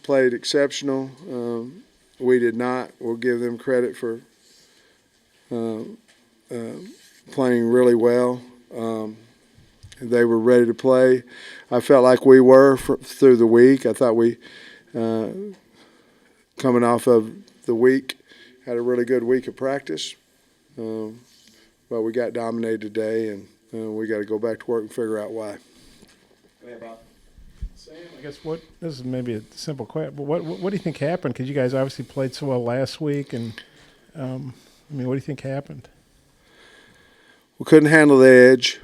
played exceptional. We did not. We'll give them credit for playing really well. They were ready to play. I felt like we were through the week. I thought we, coming off of the week, had a really good week of practice. But we got dominated today, and we got to go back to work and figure out why. Sam, I guess this is maybe a simple question, but what do you think happened? Because you guys obviously played so well last week, and what do you think happened? We couldn't handle the edge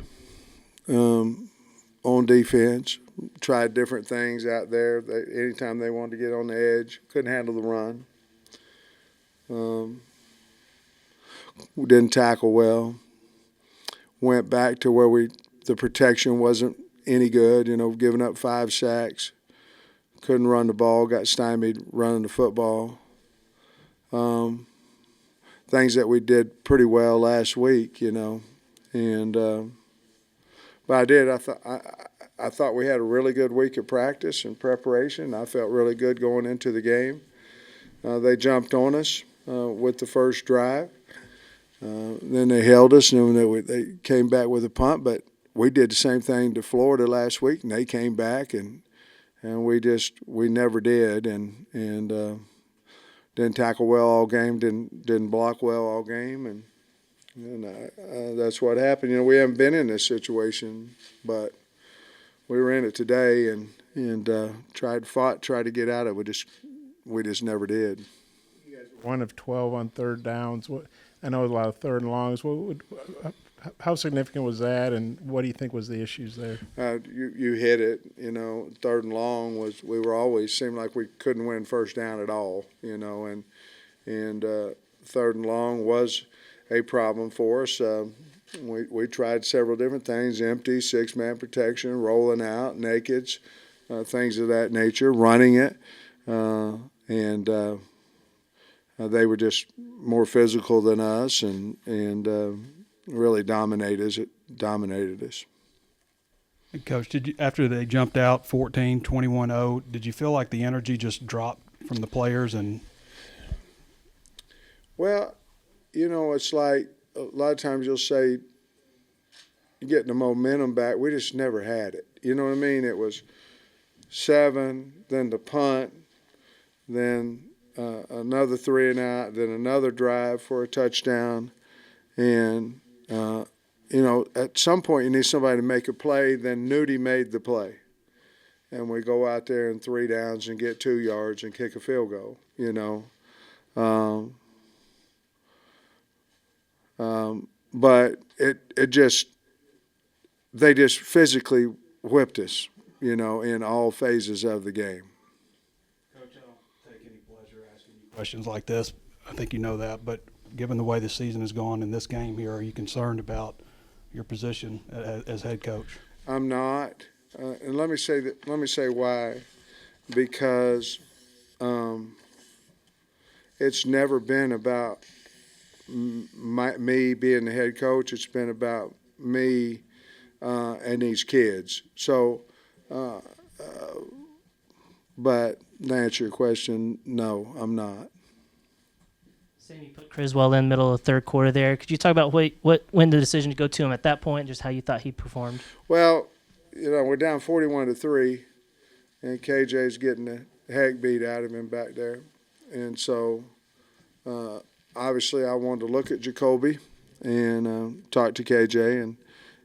on defense. Tried different things out there. Anytime they wanted to get on the edge, couldn't handle the run. We didn't tackle well. Went back to where the protection wasn't any good, giving up 5 sacks. Couldn't run the ball, got stymied running the football. Things that we did pretty well last week, And but I thought we had a really good week of practice and preparation. I felt really good going into the game. They jumped on us with the first drive. Then they held us, and they came back with a punt. But we did the same thing to Florida last week, and they came back, and we never did, and didn't tackle well all game, didn't block well all game, and that's what happened. We haven't been in this situation, but we were in it today, and tried to get out of it. We just never did. You guys were 1 of 12 on third downs. I know it was a lot of third and longs. How significant was that, and what do you think was the issues there? You hit it. Third and long we were always seemed like we couldn't win first down at all. And third and long was a problem for us. We tried several different things: empty, 6-man protection, rolling out, nakeds, things of that nature, running it, and they were just more physical than us, and really dominated us. Coach, after they jumped out 14, 21-0, did you feel like the energy just dropped from the players? Well, it's like a lot of times you'll say getting the momentum back. We just never had it. You know what I mean? It was 7, then the punt, then another 3 and out, then another drive for a touchdown. And, at some point you need somebody to make a play. Then Nudie made the play. And we go out there in 3 downs and get 2 yards and kick a field goal, But they just physically whipped us, in all phases of the game. Coach, I don't take any pleasure asking you questions like this. I think you know that. But given the way the season has gone in this game here, are you concerned about your position as head coach? I'm not, and let me say why. Because it's never been about me being the head coach. It's been about me and these kids. So, but to answer your question, no, I'm not. Sam, you put Chiswell in middle of the third quarter there. Could you talk about when the decision to go to him at that point, just how you thought he performed? Well, we're down 41-3, and KJ's getting the heck beat out of him back there, and so obviously I wanted to look at Jacoby and talk to KJ,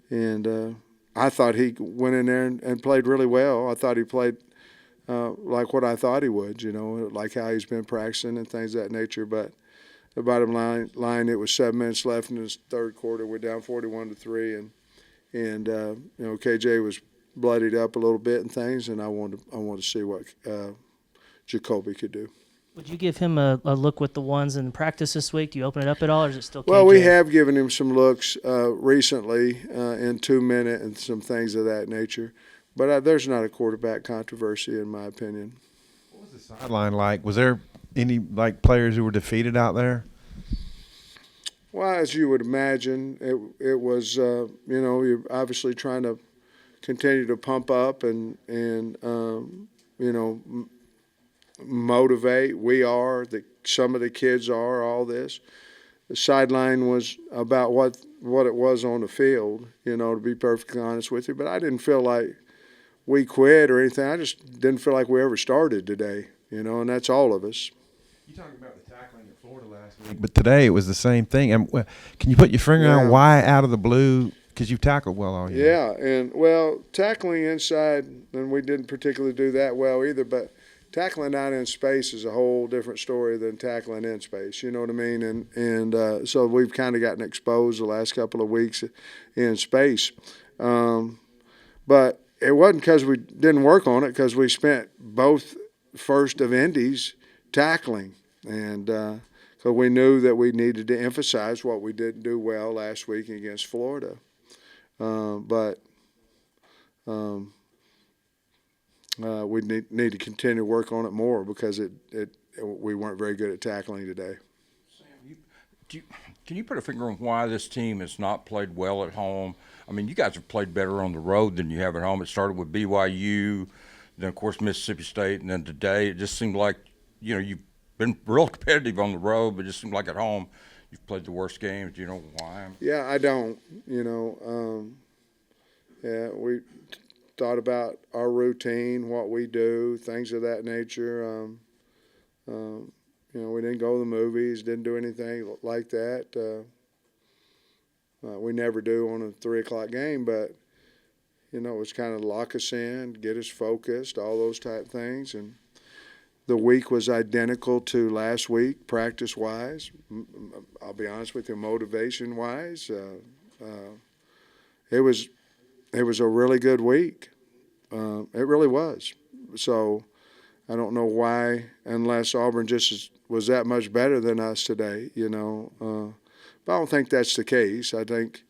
and I thought he went in there and played really well. I thought he played like what I thought he would, like how he's been practicing and things of that nature. But the bottom line, it was 7 minutes left in the third quarter. We're down 41-3, and KJ was bloodied up a little bit and things, and I wanted to see what Jacoby could do. Would you give him a look with the ones in practice this week? Do you open it up at all, or is it still KJ? Well, we have given him some looks recently in 2-minute and some things of that nature. But there's not a quarterback controversy, in my opinion. What was the sideline like? Was there any players who were defeated out there? Well, as you would imagine, it was you're obviously trying to continue to pump up and motivate. We are, some of the kids are, all this. The sideline was about what it was on the field, to be perfectly honest with you. But I didn't feel like we quit or anything. I just didn't feel like we ever started today, and that's all of us. You talking about the tackling in Florida last week, but today it was the same thing. Can you put your finger on why out of the blue? Because you've tackled well all year. Yeah, and tackling inside, and we didn't particularly do that well either. But tackling out in space is a whole different story than tackling in space. You know what I mean? And so we've kind of gotten exposed the last couple of weeks in space, but it wasn't because we didn't work on it, because we spent both first of Indies tackling, and so we knew that we needed to emphasize what we didn't do well last week against Florida. But we need to continue to work on it more, because we weren't very good at tackling today. Sam, can you put a finger on why this team has not played well at home? I mean, you guys have played better on the road than you have at home. It started with BYU, then, of course, Mississippi State, and then today it just seemed like, you've been real competitive on the road, but it just seemed like at home you've played the worst games. Do you know why? Yeah, I don't. We thought about our routine, what we do, things of that nature. We didn't go to the movies, didn't do anything like that. We never do on a 3 o'clock game, but it was kind of lock us in, get us focused, all those type things. And the week was identical to last week, practice-wise. I'll be honest with you, motivation-wise. It was a really good week. It really was. So I don't know why, unless Auburn was that much better than us today, But I don't think that's the case. I think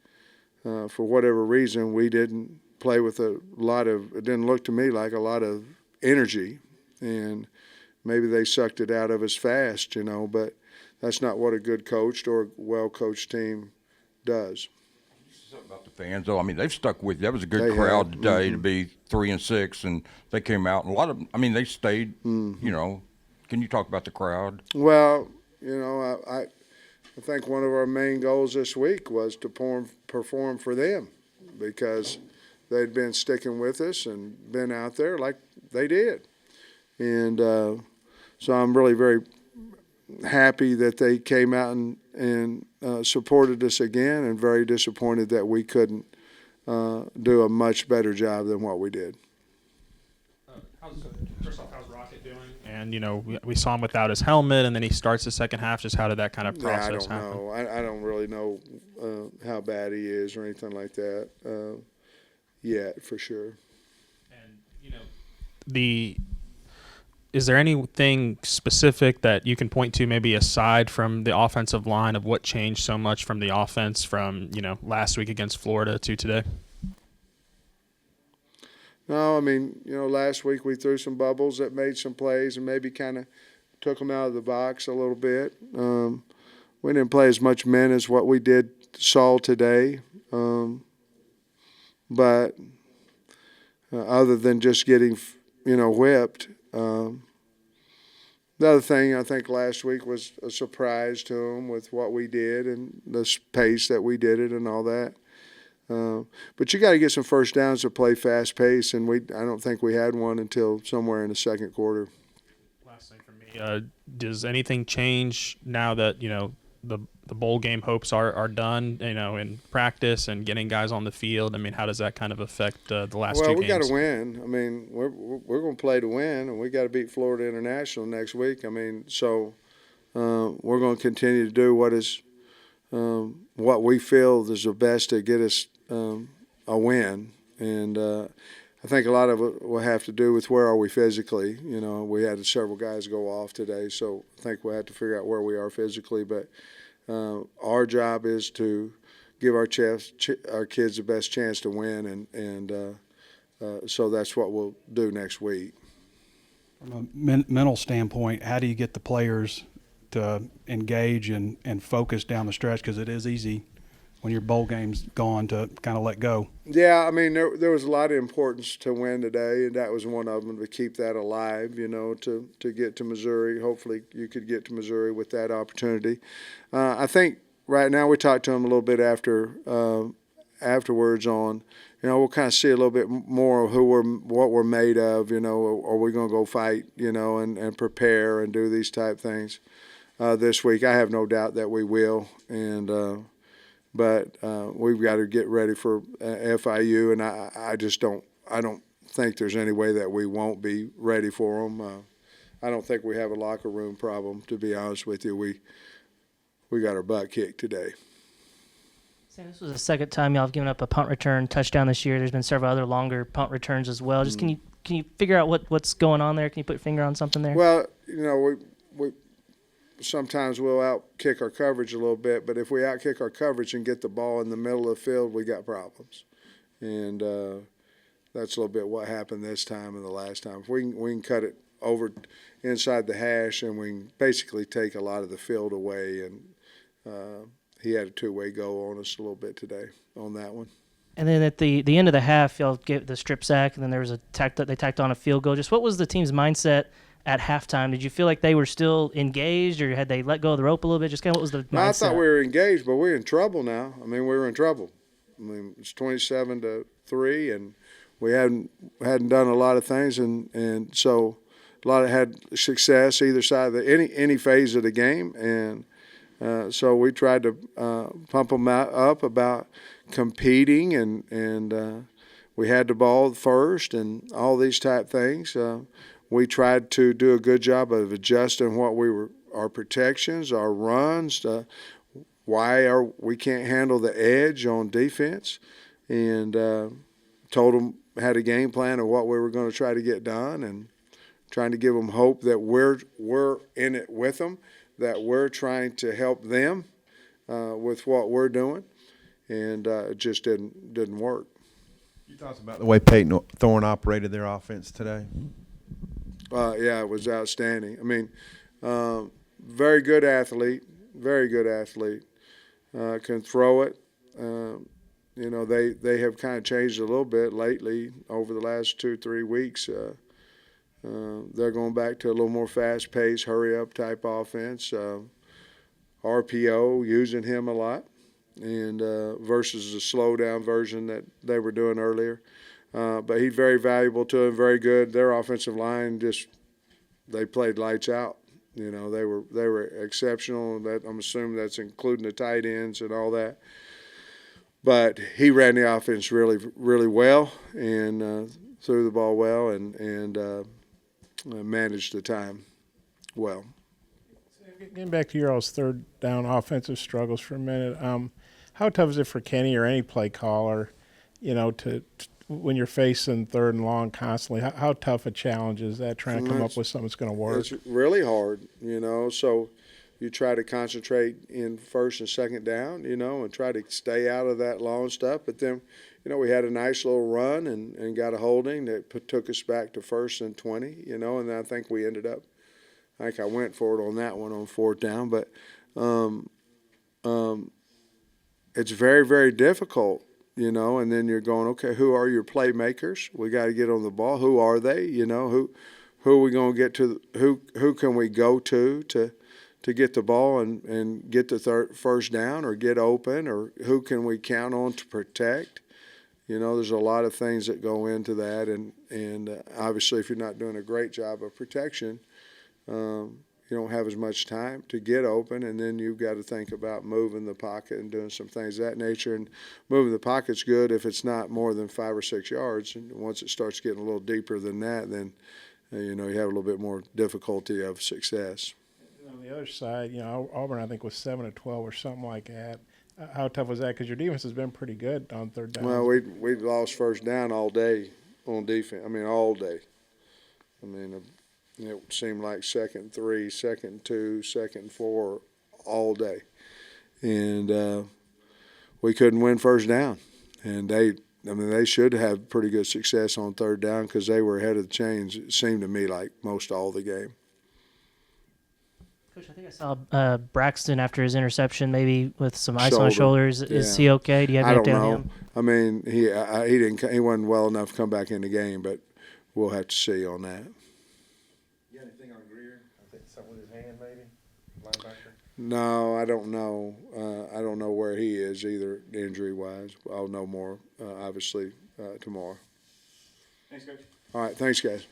for whatever reason we didn't play with it didn't look to me like a lot of energy, and maybe they sucked it out of us fast, but that's not what a good coached or well-coached team does. Something about the fans, though. I mean, they've stuck with you. That was a good crowd today to be 3-6, and they came out, and a lot of them, they stayed, Can you talk about the crowd? Well, I think one of our main goals this week was to perform for them, because they'd been sticking with us and been out there like they did. And so I'm really very happy that they came out and supported us again, and very disappointed that we couldn't do a much better job than what we did. First off, how's Rocket doing? And we saw him without his helmet, and then he starts the second half. Just how did that kind of process happen? I don't know. I don't really know how bad he is or anything like that yet, for sure. And is there anything specific that you can point to, maybe aside from the offensive line, of what changed so much from the offense from last week against Florida to today? No, last week we threw some bubbles that made some plays and maybe kind of took them out of the box a little bit. We didn't play as much men as what we saw today, but other than just getting, whipped. The other thing I think last week was a surprise to them with what we did and the pace that we did it and all that. But you got to get some first downs to play fast pace, and I don't think we had one until somewhere in the second quarter. Last thing for me, does anything change now that the bowl game hopes are done? In practice and getting guys on the field. How does that kind of affect the last two games? Well, we got to win. We're going to play to win, and we got to beat Florida International next week. So we're going to continue to do what we feel is the best to get us a win, and I think a lot of it will have to do with where are we physically. We had several guys go off today, so I think we'll have to figure out where we are physically. But our job is to give our kids the best chance to win, and so that's what we'll do next week. From a mental standpoint, how do you get the players to engage and focus down the stretch? Because it is easy when your bowl game's gone to kind of let go. Yeah, I mean, there was a lot of importance to win today, and that was one of them, to keep that alive, to get to Missouri. Hopefully you could get to Missouri with that opportunity. I think right now we talked to them a little bit afterwards on, we'll kind of see a little bit more of what we're made of, are we going to go fight, and prepare and do these type things this week. I have no doubt that we will, but we've got to get ready for FIU, and I don't think there's any way that we won't be ready for them. I don't think we have a locker room problem, to be honest with you. We got our butt kicked today. Sam, this was the second time y'all have given up a punt return touchdown this year. There's been several other longer punt returns as well. Just can you figure out what's going on there? Can you put your finger on something there? Well, we sometimes we'll out-kick our coverage a little bit, but if we out-kick our coverage and get the ball in the middle of the field, we got problems. And that's a little bit what happened this time and the last time. If we can cut it over inside the hash, and we can basically take a lot of the field away, and he had a two-way go on us a little bit today on that one. And then at the end of the half, y'all get the strip sack, and then there was they tacked on a field goal. Just what was the team's mindset at halftime? Did you feel like they were still engaged, or had they let go of the rope a little bit? Just kind of what was the mindset? I thought we were engaged, but we're in trouble now. I mean, we were in trouble. I mean, it's 27-3, and we hadn't done a lot of things, and so a lot of had success either side of any phase of the game, and so we tried to pump them up about competing, and we had the ball first and all these type things. We tried to do a good job of adjusting our protections, our runs, why we can't handle the edge on defense, and told them, had a game plan of what we were going to try to get done, and trying to give them hope that we're in it with them, that we're trying to help them with what we're doing, and it just didn't work. You talked about the way Peyton Thorne operated their offense today. Yeah, it was outstanding. I mean, very good athlete, can throw it. They have kind of changed a little bit lately over the last 2-3 weeks. They're going back to a little more fast-paced, hurry-up type offense. RPO, using him a lot, and versus the slow-down version that they were doing earlier. But he's very valuable to them, very good. Their offensive line they played lights out. They were exceptional. That I'm assuming that's including the tight ends and all that. But he ran the offense really, really well, and threw the ball well, and managed the time well. Getting back to your all's third down offensive struggles for a minute, how tough is it for Kenny or any play caller, to when you're facing third and long constantly? How tough a challenge is that, trying to come up with something that's going to work? It's really hard, so you try to concentrate in first and second down, and try to stay out of that long stuff. But then, we had a nice little run and got a holding that took us back to first and 20, and I think we ended up, I think I went for it on that one on fourth down. But it's very, very difficult, and then you're going, okay, who are your playmakers? We got to get on the ball. Who are they? Who are we going to get to? Who can we go to get the ball and get the first down or get open, or who can we count on to protect? There's a lot of things that go into that, and obviously if you're not doing a great job of protection, you don't have as much time to get open, and then you've got to think about moving the pocket and doing some things of that nature. And moving the pocket's good if it's not more than 5 or 6 yards, and once it starts getting a little deeper than that, then you have a little bit more difficulty of success. On the other side, Auburn, I think, was 7-12 or something like that. How tough was that? Because your defense has been pretty good on third down. Well, we lost first down all day on defense. I mean, all day. I mean, it seemed like 2nd and 3, 2nd and 2, 2nd and 4 all day. And we couldn't win first down. And they should have pretty good success on third down because they were ahead of the chains, it seemed to me, like most all the game. Coach, I think I saw Braxton after his interception, maybe with some ice on his Shoulder. shoulders. Is Yeah. he okay? Do you have I any don't update on know. him? I mean, he wasn't well enough to come back in the game, but we'll have to see on that. You got anything on Greer? I think something with his hand, maybe. Linebacker. No, I don't know. I don't know where he is either, injury wise. I'll know more obviously tomorrow. Thanks, Coach. All right, thanks, guys.